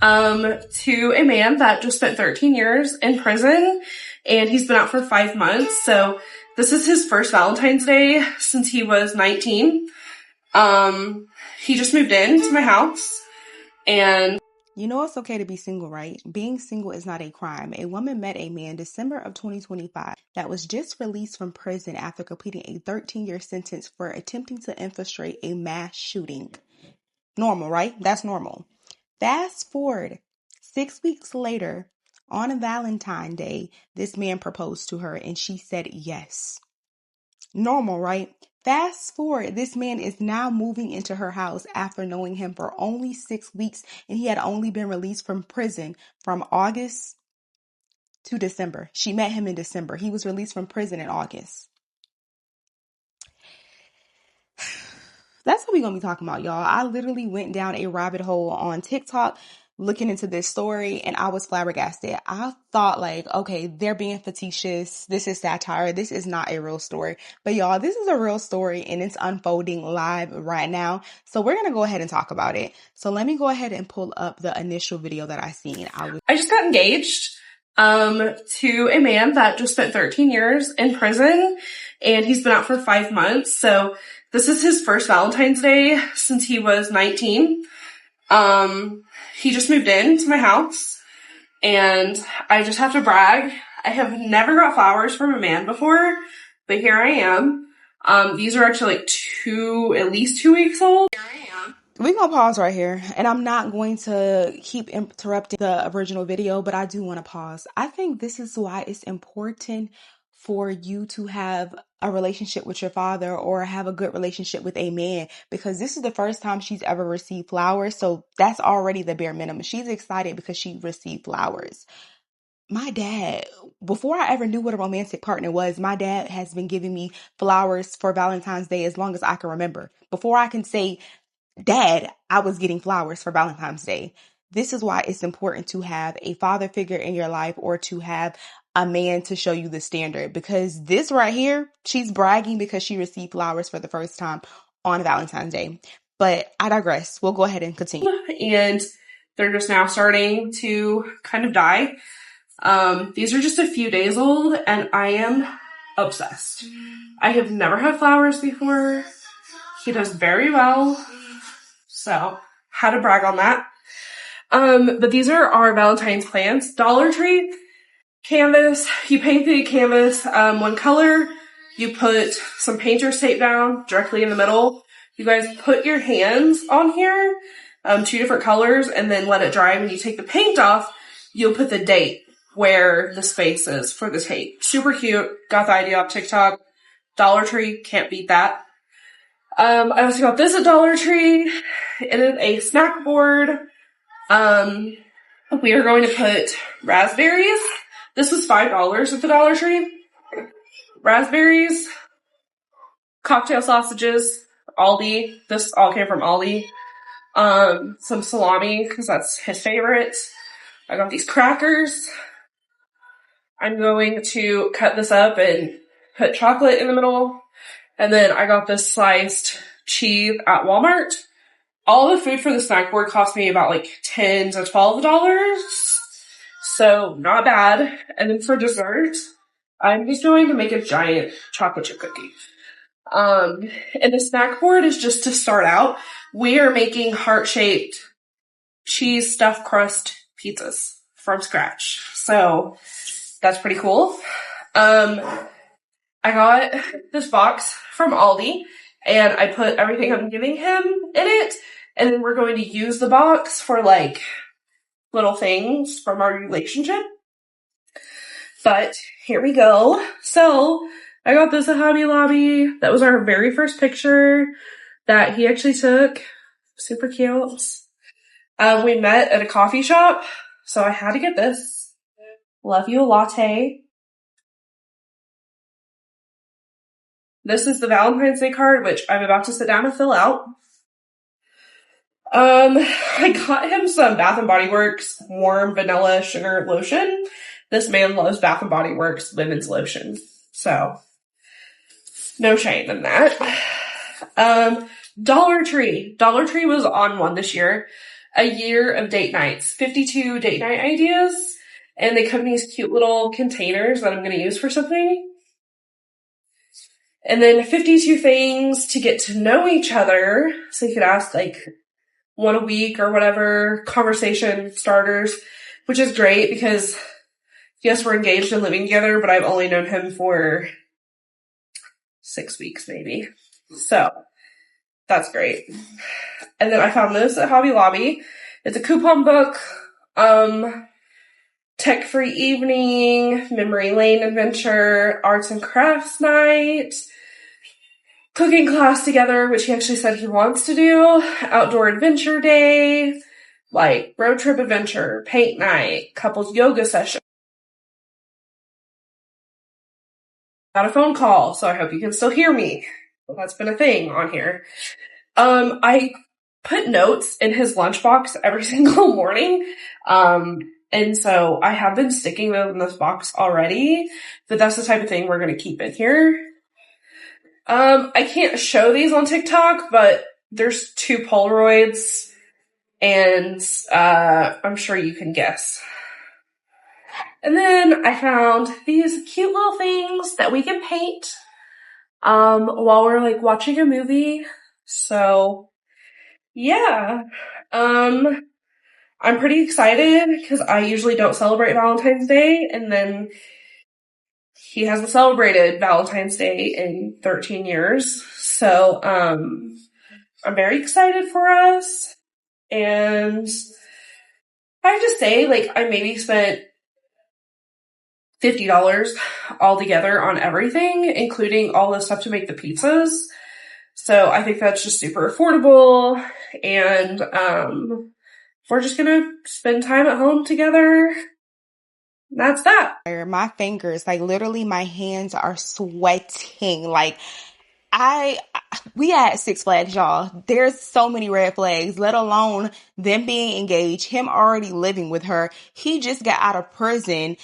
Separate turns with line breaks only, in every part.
to a man that just spent 13 years in prison, and he's been out for 5 months. So this is his first Valentine's Day since he was 19. He just moved into my house, and
you know it's okay to be single, right? Being single is not a crime. A woman met a man December of 2025 that was just released from prison after completing a 13-year sentence for attempting to infiltrate a mass shooting. Normal, right? That's normal. Fast forward 6 weeks later, on a Valentine Day, this man proposed to her and she said yes. Normal, right? Fast forward, this man is now moving into her house after knowing him for only 6 weeks, and he had only been released from prison from August to December. She met him in December. He was released from prison in August. That's what we're going to be talking about, y'all. I literally went down a rabbit hole on TikTok looking into this story, and I was flabbergasted. I thought like, okay, they're being facetious. This is satire. This is not a real story. But y'all, this is a real story, and it's unfolding live right now. So we're going to go ahead and talk about it. So let me go ahead and pull up the initial video that I seen.
I just got engaged to a man that just spent 13 years in prison, and he's been out for 5 months. So this is his first Valentine's Day since he was 19. He just moved into my house, and I just have to brag. I have never got flowers from a man before, but here I am. These are actually like at least 2 weeks old. Here I am.
We're going to pause right here, and I'm not going to keep interrupting the original video, but I do want to pause. I think this is why it's important for you to have a relationship with your father or have a good relationship with a man, because this is the first time she's ever received flowers. So that's already the bare minimum. She's excited because she received flowers. My dad, before I ever knew what a romantic partner was, my dad has been giving me flowers for Valentine's Day as long as I can remember. Before I can say, Dad, I was getting flowers for Valentine's Day. This is why it's important to have a father figure in your life or to have a man to show you the standard, because this right here, she's bragging because she received flowers for the first time on Valentine's Day. But I digress. We'll go ahead and continue.
And they're just now starting to kind of die. These are just a few days old, and I am obsessed. I have never had flowers before. He does very well. So, had to brag on that. But these are our Valentine's plants. Dollar Tree canvas. You paint the canvas one color. You put some painter's tape down directly in the middle. You guys put your hands on here, 2 different colors, and then let it dry. When you take the paint off, you'll put the date where the space is for the tape. Super cute. Got the idea off TikTok. Dollar Tree. Can't beat that. I also got this at Dollar Tree. It is a snack board. We are going to put raspberries. This was $5 at the Dollar Tree. Raspberries, cocktail sausages, Aldi. This all came from Aldi. Some salami, because that's his favorite. I got these crackers. I'm going to cut this up and put chocolate in the middle. And then I got this sliced cheese at Walmart. All the food for the snack board cost me about like $10 to $12. So not bad. And then for dessert, I'm just going to make a giant chocolate chip cookie. And the snack board is just to start out. We are making heart-shaped cheese stuffed crust pizzas from scratch. So that's pretty cool. I got this box from Aldi, and I put everything I'm giving him in it, and then we're going to use the box for like little things from our relationship. But here we go. So I got this at Hobby Lobby. That was our very first picture that he actually took. Super cute. We met at a coffee shop, so I had to get this. Love you, a latte. This is the Valentine's Day card, which I'm about to sit down and fill out. I got him some Bath & Body Works warm vanilla sugar lotion. This man loves Bath & Body Works women's lotion. So, no shame in that. Dollar Tree. Dollar Tree was on one this year. a year of date nights, 52 date night ideas. And they come in these cute little containers that I'm going to use for something. And then 52 things to get to know each other. So you could ask like one a week or whatever, conversation starters, which is great because yes, we're engaged and living together, but I've only known him for 6 weeks maybe. So that's great. And then I found this at Hobby Lobby. It's a coupon book, tech-free evening, memory lane adventure, arts and crafts night, cooking class together, which he actually said he wants to do, outdoor adventure day, like road trip adventure, paint night, couples yoga session. Got a phone call, so I hope you can still hear me. Well, that's been a thing on here. I put notes in his lunchbox every single morning. And so I have been sticking them in this box already, but that's the type of thing we're going to keep in here. I can't show these on TikTok, but there's 2 Polaroids and, I'm sure you can guess. And then I found these cute little things that we can paint, while we're like watching a movie. So yeah, I'm pretty excited because I usually don't celebrate Valentine's Day, and then he hasn't celebrated Valentine's Day in 13 years. So, I'm very excited for us. And I have to say, like, I maybe spent $50 altogether on everything, including all the stuff to make the pizzas. So I think that's just super affordable. And, we're just gonna spend time at home together. That's that.
My fingers, like literally my hands are sweating. Like we at Six Flags, y'all. There's so many red flags, let alone them being engaged, him already living with her. He just got out of prison.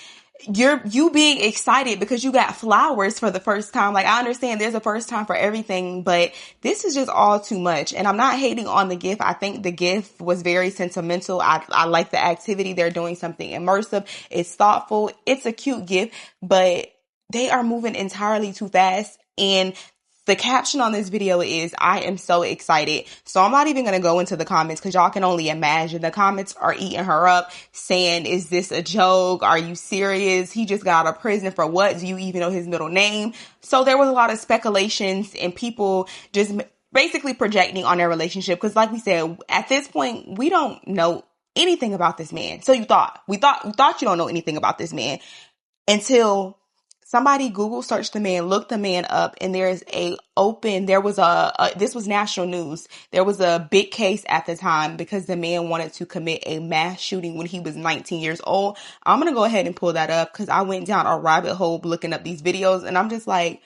You being excited because you got flowers for the first time. Like, I understand there's a first time for everything, but this is just all too much. And I'm not hating on the gift. I think the gift was very sentimental. I like the activity. They're doing something immersive. It's thoughtful. It's a cute gift, but they are moving entirely too fast. And the caption on this video is, I am so excited. So I'm not even going to go into the comments because y'all can only imagine. The comments are eating her up saying, is this a joke? Are you serious? He just got out of prison for what? Do you even know his middle name? So there was a lot of speculations and people just basically projecting on their relationship. Because like we said, at this point, we don't know anything about this man. So we thought you don't know anything about this man until somebody Google searched the man, looked the man up, and this was national news. There was a big case at the time because the man wanted to commit a mass shooting when he was 19 years old. I'm going to go ahead and pull that up because I went down a rabbit hole looking up these videos, and I'm just like,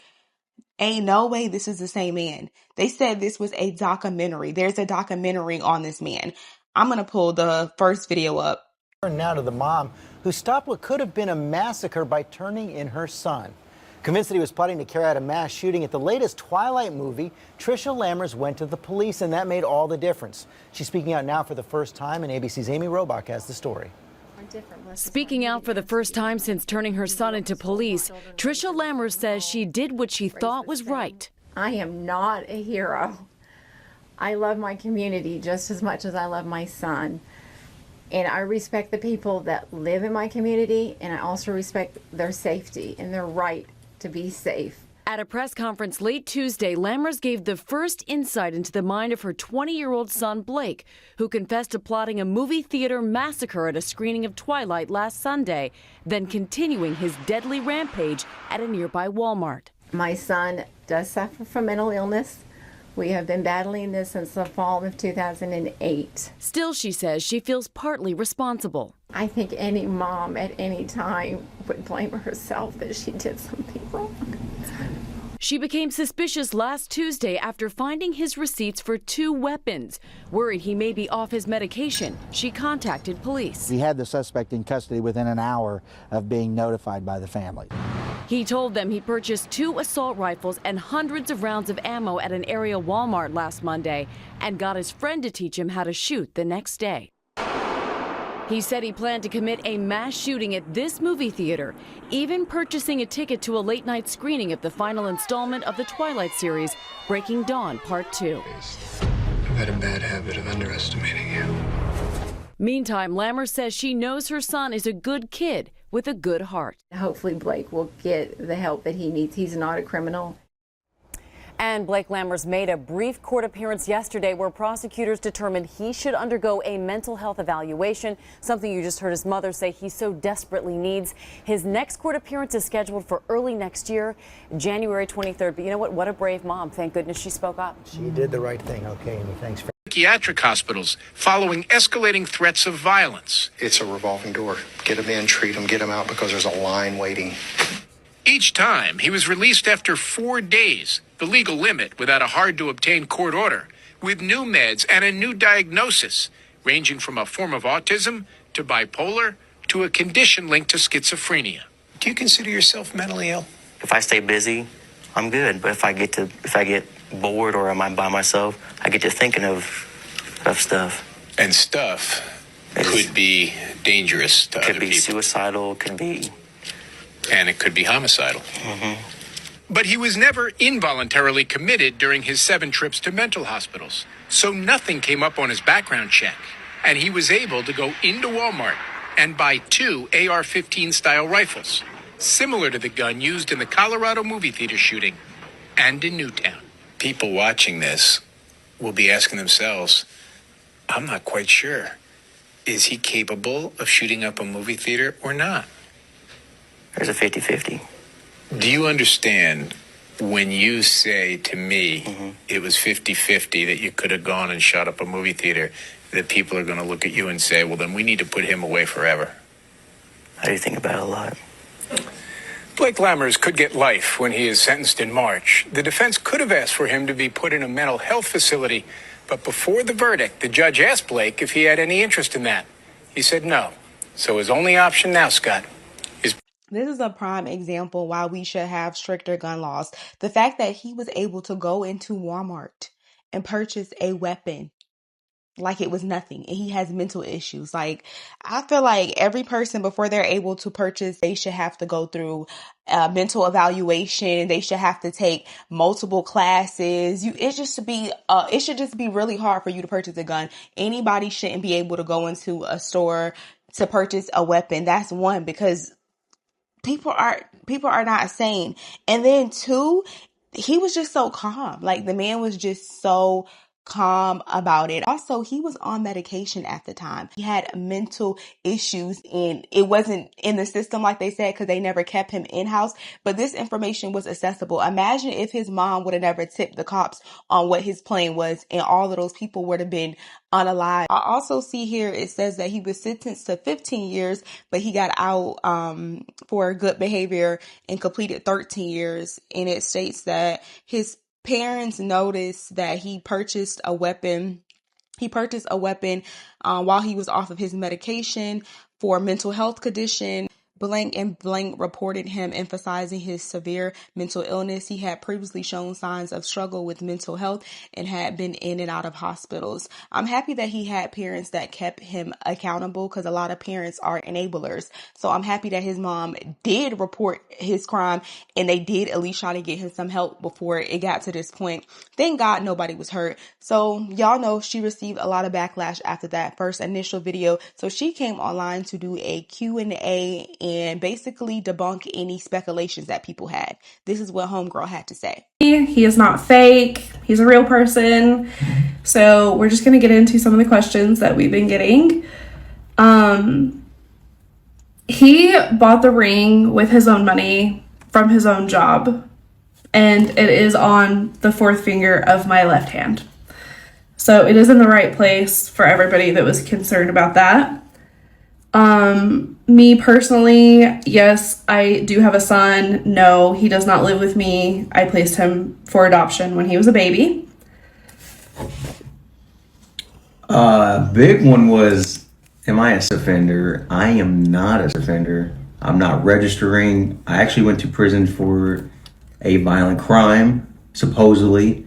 ain't no way this is the same man. They said this was a documentary. There's a documentary on this man. I'm going to pull the first video up.
Now to the mom who stopped what could have been a massacre by turning in her son. Convinced that he was plotting to carry out a mass shooting at the latest Twilight movie, Tricia Lammers went to the police, and that made all the difference. She's speaking out now for the first time, and ABC's Amy Robach has the story.
Speaking out for the first time since turning her son into police, Tricia Lammers says she did what she thought was right.
I am not a hero. I love my community just as much as I love my son. And I respect the people that live in my community, and I also respect their safety and their right to be safe.
At a press conference late Tuesday, Lammers gave the first insight into the mind of her 20-year-old son, Blake, who confessed to plotting a movie theater massacre at a screening of Twilight last Sunday, then continuing his deadly rampage at a nearby Walmart.
My son does suffer from mental illness. We have been battling this since the fall of 2008.
Still, she says she feels partly responsible.
I think any mom at any time would blame herself that she did something wrong.
She became suspicious last Tuesday after finding his receipts for 2 weapons. Worried he may be off his medication, she contacted police.
We had the suspect in custody within an hour of being notified by the family.
He told them he purchased 2 assault rifles and hundreds of rounds of ammo at an area Walmart last Monday and got his friend to teach him how to shoot the next day. He said he planned to commit a mass shooting at this movie theater, even purchasing a ticket to a late-night screening of the final installment of the Twilight series, Breaking Dawn Part 2.
I've had a bad habit of underestimating you.
Meantime, Lammers says she knows her son is a good kid with a good heart.
Hopefully Blake will get the help that he needs. He's not a criminal.
And Blake Lammers made a brief court appearance yesterday where prosecutors determined he should undergo a mental health evaluation, something you just heard his mother say he so desperately needs. His next court appearance is scheduled for early next year, January 23rd. But you know what? What a brave mom. Thank goodness she spoke up.
She did the right thing. Okay, Amy, thanks for...
Psychiatric hospitals following escalating threats of violence.
It's a revolving door. Get him in, treat him, get him out because there's a line waiting.
Each time, he was released after 4 days, the legal limit without a hard-to-obtain court order, with new meds and a new diagnosis, ranging from a form of autism to bipolar to a condition linked to schizophrenia.
Do you consider yourself mentally ill?
If I stay busy, I'm good. But if I get bored or am I by myself, I get to thinking of stuff.
And stuff could be dangerous to other people.
Could be suicidal, could be...
And it could be homicidal.
Mm-hmm.
But he was never involuntarily committed during his 7 trips to mental hospitals. So nothing came up on his background check. And he was able to go into Walmart and buy 2 AR-15 style rifles, similar to the gun used in the Colorado movie theater shooting and in Newtown. People watching this will be asking themselves, I'm not quite sure. Is he capable of shooting up a movie theater or not?
There's a 50-50.
Do you understand when you say to me it was 50-50 that you could have gone and shot up a movie theater, that people are going to look at you and say, well, then we need to put him away forever?
I do think about it a lot.
Blake Lammers could get life when he is sentenced in March. The defense could have asked for him to be put in a mental health facility, but before the verdict, the judge asked Blake if he had any interest in that. He said no. So his only option now, Scott, is...
This is a prime example why we should have stricter gun laws. The fact that he was able to go into Walmart and purchase a weapon like it was nothing, and he has mental issues. Like, I feel like every person, before they're able to purchase, they should have to go through a mental evaluation. They should have to take multiple classes. It should just be really hard for you to purchase a gun. Anybody shouldn't be able to go into a store to purchase a weapon. That's one, because people are not sane. And then 2, he was just so calm. Like, the man was just so calm about it. Also, he was on medication at the time. He had mental issues, and it wasn't in the system, like they said, because they never kept him in-house. But this information was accessible. Imagine if his mom would have never tipped the cops on what his plan was, and all of those people would have been unalive. I also see here it says that he was sentenced to 15 years, but he got out for good behavior and completed 13 years. And it states that his parents noticed that he purchased a weapon. While he was off of his medication for a mental health condition. Blank and blank reported him emphasizing his severe mental illness. He had previously shown signs of struggle with mental health and had been in and out of hospitals. I'm happy that he had parents that kept him accountable, because a lot of parents are enablers. So I'm happy that his mom did report his crime, and they did at least try to get him some help before it got to this point. Thank God nobody was hurt. So y'all know she received a lot of backlash after that first initial video. So she came online to do a Q&A and basically debunk any speculations that people had. This is what Homegirl had to say.
He is not fake. He's a real person. So we're just going to get into some of the questions that we've been getting. He bought the ring with his own money from his own job, and it is on the 4th finger of my left hand. So it is in the right place for everybody that was concerned about that. Me personally, yes, I do have a son. No, he does not live with me. I placed him for adoption when he was a baby.
Big one was, am I a sex offender? I am not a sex offender. I'm not registering. I actually went to prison for a violent crime, supposedly.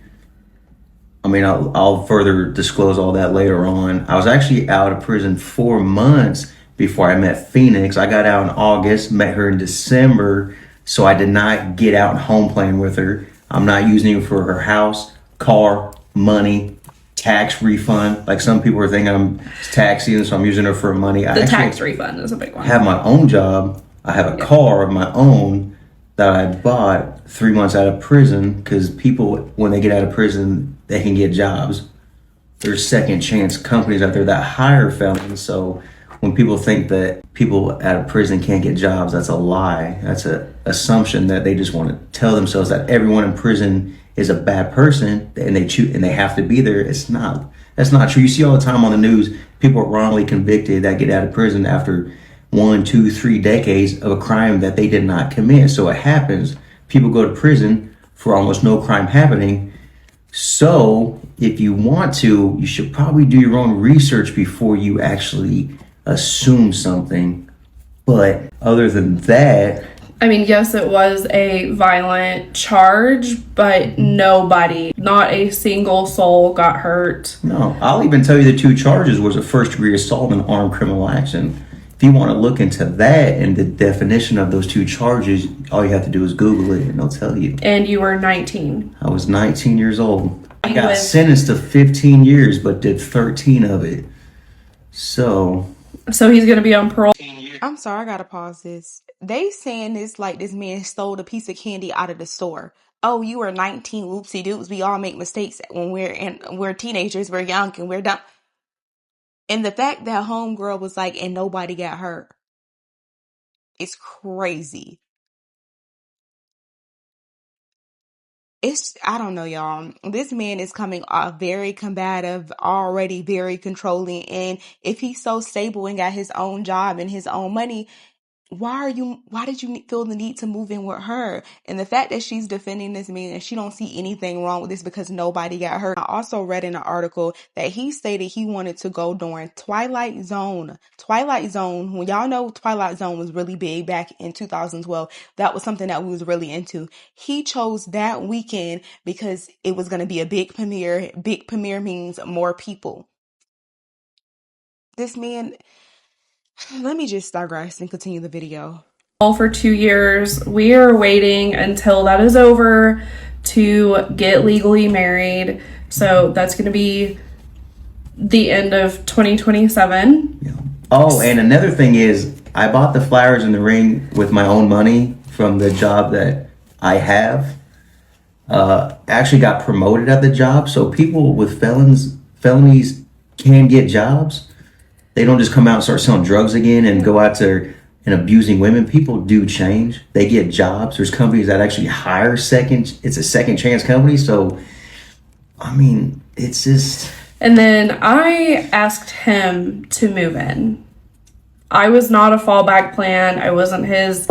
I mean, I'll further disclose all that later on. I was actually out of prison 4 months before I met Phoenix. I got out in August, met her in December, so I did not get out and home playing with her. I'm not using it for her house, car, money, tax refund. Like some people are thinking I'm tax season, so I'm using her for money.
The tax refund is a big one.
I have my own job. I have a car of my own that I bought 3 months out of prison, because people, when they get out of prison, they can get jobs. There's second chance companies out there that hire felons. So when people think that people out of prison can't get jobs, that's a lie. That's an assumption that they just want to tell themselves that everyone in prison is a bad person and they have to be there. It's not. That's not true. You see all the time on the news, people are wrongly convicted that get out of prison after 1, 2, 3 decades of a crime that they did not commit. So it happens. People go to prison for almost no crime happening. So if you want to, you should probably do your own research before you actually assume something. But other than that,
I mean, yes, it was a violent charge, but nobody, not a single soul got hurt.
no, I'll even tell you the 2 charges was a first-degree assault and armed criminal action. If you want to look into that and the definition of those 2 charges, all you have to do is Google it and they'll tell you.
And you were 19.
I was 19 years old. I
You
got
was-
sentenced to 15 years, but did 13 of it. So
he's going to be on parole.
I'm sorry, I gotta pause this. They saying this like this man stole a piece of candy out of the store. Oh, you were 19, whoopsie doops. We all make mistakes when we're teenagers, we're young, and we're dumb. And the fact that homegirl was like, and nobody got hurt, it's crazy. I don't know, y'all. This man is coming off very combative, already very controlling. And if he's so stable and got his own job and his own money, why did you feel the need to move in with her? And the fact that she's defending this man and she don't see anything wrong with this because nobody got hurt. I also read in an article that he stated he wanted to go during Twilight Zone. Twilight Zone, when y'all know Twilight Zone was really big back in 2012, that was something that we was really into. He chose that weekend because it was going to be a big premiere. Big premiere means more people. This man... Let me just digress and continue the video.
For 2 years. We are waiting until that is over to get legally married. So that's going to be the end of 2027.
yeah. Oh, and another thing is, I bought the flowers and the ring with my own money from the job that I have. Actually got promoted at the job, so people with felonies can get jobs. They don't just come out and start selling drugs again and go out there and abusing women. People do change. They get jobs. There's companies that actually hire it's a second chance company. So, I mean, it's just...
And then I asked him to move in. I was not a fallback plan. I wasn't his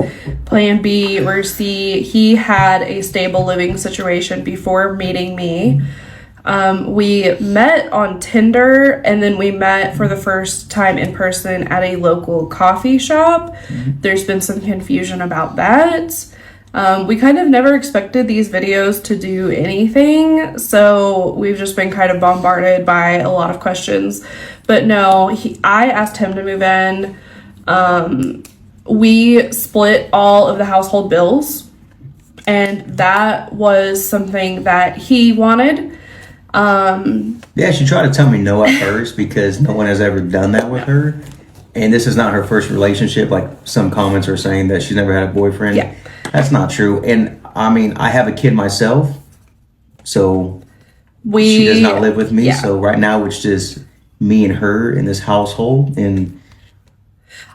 plan B or C. He had a stable living situation before meeting me. We met on Tinder, and then we met for the first time in person at a local coffee shop. There's been some confusion about that. We kind of never expected these videos to do anything, so we've just been kind of bombarded by a lot of questions. But no, I asked him to move in. We split all of the household bills, and that was something that he wanted.
Yeah, she tried to tell me no at first because no one has ever done that with her. And this is not her first relationship. Like some comments are saying that she's never had a boyfriend.
Yeah.
That's not true. And I mean, I have a kid myself. So she does not live with me.
Yeah.
So right now it's just me and her in this household. And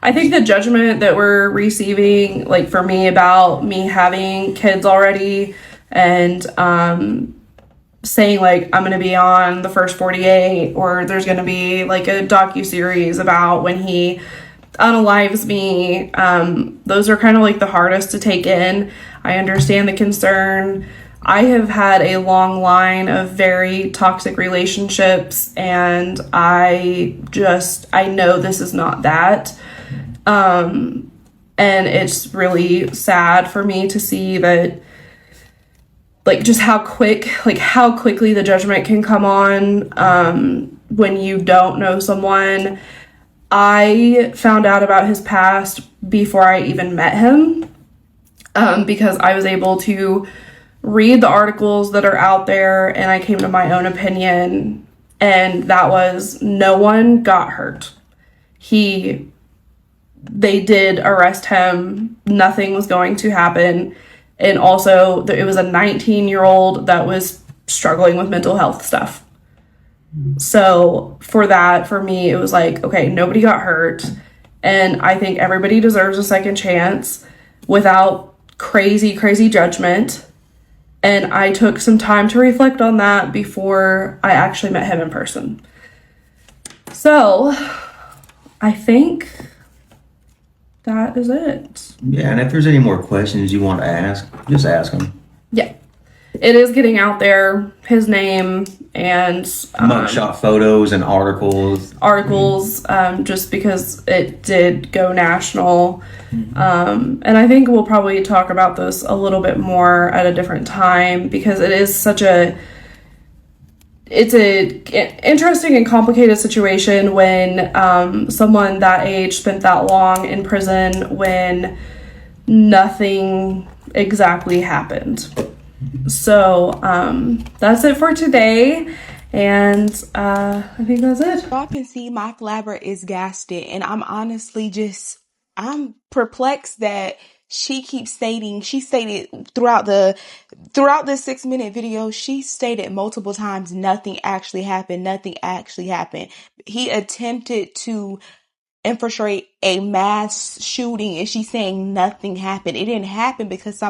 I think the judgment that we're receiving, like for me, about me having kids already and, saying like I'm gonna be on the first 48, or there's gonna be like a docu-series about when he unalives me, those are kind of like the hardest to take in. I understand the concern. I have had a long line of very toxic relationships, and I know this is not that, and it's really sad for me to see that like just how quickly the judgment can come on when you don't know someone. I found out about his past before I even met him, because I was able to read the articles that are out there, and I came to my own opinion, and that was no one got hurt. They did arrest him. Nothing was going to happen. And also, it was a 19-year-old that was struggling with mental health stuff. So for me, it was like, okay, nobody got hurt. And I think everybody deserves a second chance without crazy, crazy judgment. And I took some time to reflect on that before I actually met him in person. So I think that is it.
Yeah, and if there's any more questions you want to ask, just ask them.
Yeah. It is getting out there, his name and
mugshot photos and articles,
just because it did go national. And I think we'll probably talk about this a little bit more at a different time, because it is it's a interesting and complicated situation when someone that age spent that long in prison when nothing exactly happened. So that's it for today, and I think that's it.
Y'all can see my flabber is gasted, and I'm honestly I'm perplexed that she stated throughout this 6-minute video, she stated multiple times nothing actually happened. He attempted to infiltrate a mass shooting, and she's saying nothing happened. It didn't happen because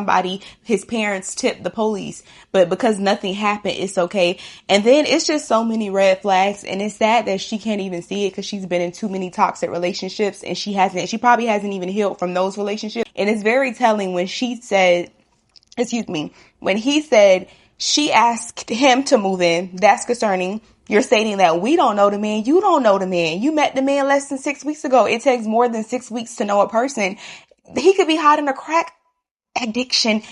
his parents tipped the police, but because nothing happened, it's okay. And then it's just so many red flags, and it's sad that she can't even see it because she's been in too many toxic relationships, and she probably hasn't even healed from those relationships. And it's very telling when he said she asked him to move in. That's concerning. You're stating that we don't know the man. You don't know the man. You met the man less than 6 weeks ago. It takes more than 6 weeks to know a person. He could be hiding a crack addiction.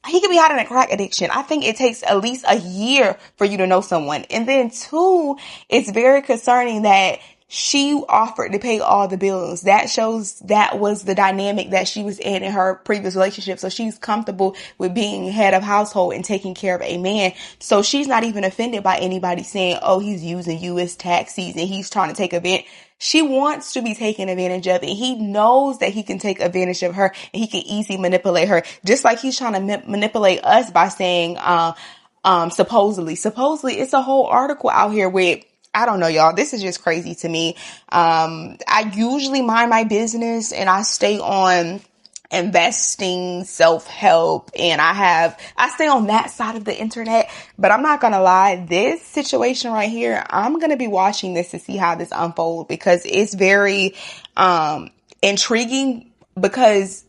I think it takes at least a year for you to know someone. And then 2, it's very concerning that she offered to pay all the bills. That shows that was the dynamic that she was in her previous relationship. So she's comfortable with being head of household and taking care of a man. So she's not even offended by anybody saying, oh, he's using you as tax season. He's trying to take advantage. She wants to be taken advantage of, and he knows that he can take advantage of her and he can easily manipulate her. Just like he's trying to manipulate us by saying, supposedly, it's a whole article out here with, I don't know, y'all. This is just crazy to me. I usually mind my business and I stay on investing, self-help, and I stay on that side of the internet. But I'm not gonna lie, this situation right here, I'm gonna be watching this to see how this unfolds, because it's very intriguing, because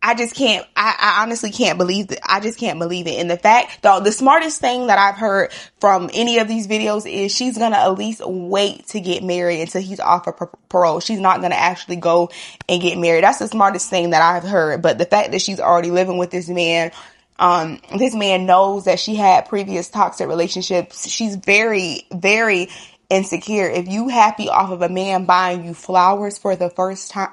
I honestly can't believe that. I just can't believe it. And the fact, the smartest thing that I've heard from any of these videos is she's going to at least wait to get married until he's off of parole. She's not going to actually go and get married. That's the smartest thing that I've heard. But the fact that she's already living with this man knows that she had previous toxic relationships. She's very, very insecure. If you happy off of a man buying you flowers for the first time,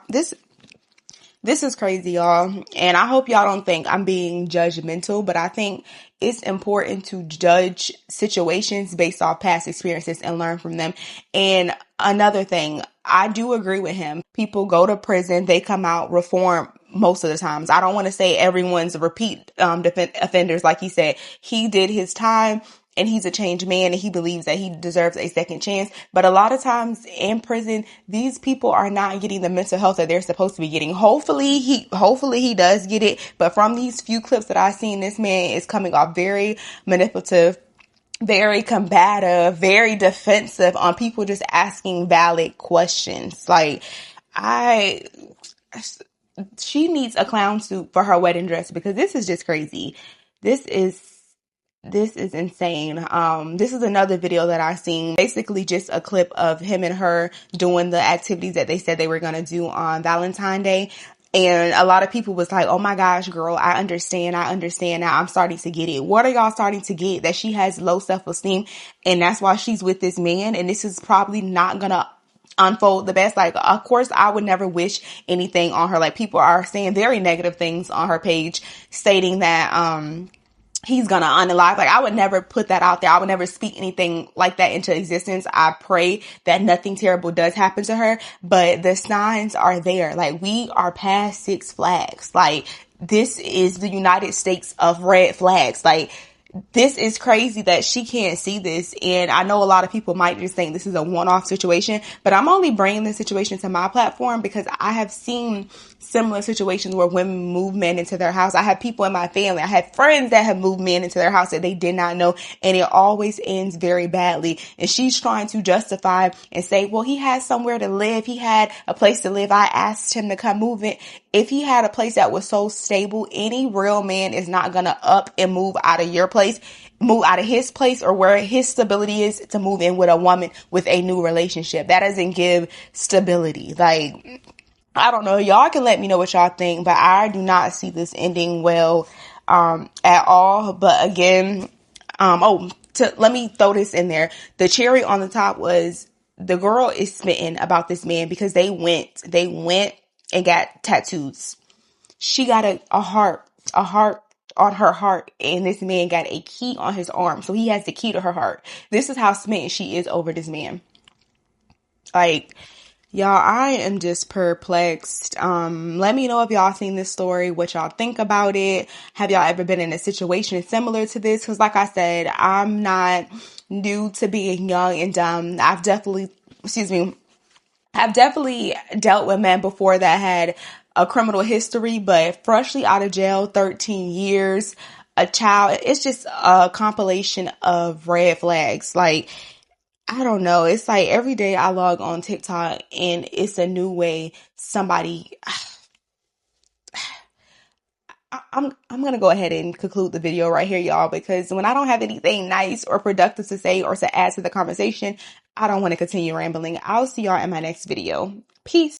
this is crazy, y'all. And I hope y'all don't think I'm being judgmental, but I think it's important to judge situations based off past experiences and learn from them. And another thing, I do agree with him. People go to prison, they come out reformed most of the times. I don't want to say everyone's repeat offenders. Like he said, he did his time and he's a changed man and he believes that he deserves a second chance. But a lot of times in prison, these people are not getting the mental health that they're supposed to be getting. Hopefully he does get it. But from these few clips that I've seen, this man is coming off very manipulative, very combative, very defensive on people just asking valid questions. Like, she needs a clown suit for her wedding dress, because this is just crazy. This is insane. This is another video that I seen, basically just a clip of him and her doing the activities that they said they were going to do on Valentine Day. And a lot of people was like, oh my gosh, girl, I understand now. I'm starting to get it. What are y'all starting to get? That she has low self-esteem, and that's why she's with this man, and this is probably not gonna unfold the best. Like, of course, I would never wish anything on her. Like, people are saying very negative things on her page, stating that, he's gonna unalive. Like, I would never put that out there. I would never speak anything like that into existence. I pray that nothing terrible does happen to her, but the signs are there. Like, we are past Six Flags. Like, this is the United States of red flags. Like, this is crazy that she can't see this. And I know a lot of people might just think this is a one-off situation, but I'm only bringing this situation to my platform because I have seen similar situations where women move men into their house. I have people in my family. I have friends that have moved men into their house that they did not know, and it always ends very badly. And she's trying to justify and say, well, he had somewhere to live. He had a place to live. I asked him to come move it. If he had a place that was so stable, any real man is not going to up and move out of your place, move out of his place or where his stability is to move in with a woman with a new relationship. That doesn't give stability. Like, I don't know. Y'all can let me know what y'all think, but I do not see this ending well at all. But again, let me throw this in there. The cherry on the top was the girl is smitten about this man because they went and got tattoos. She got a heart on her heart, and this man got a key on his arm. So he has the key to her heart. This is how smitten she is over this man. Like, y'all, I am just perplexed. Let me know if y'all seen this story, what y'all think about it. Have y'all ever been in a situation similar to this? Because like I said, I'm not new to being young and dumb. I've definitely dealt with men before that had a criminal history, but freshly out of jail, 13 years, a child, it's just a compilation of red flags. Like, I don't know. It's like every day I log on TikTok and it's a new way somebody. I'm gonna go ahead and conclude the video right here, y'all, because when I don't have anything nice or productive to say or to add to the conversation, I don't want to continue rambling. I'll see y'all in my next video. Peace.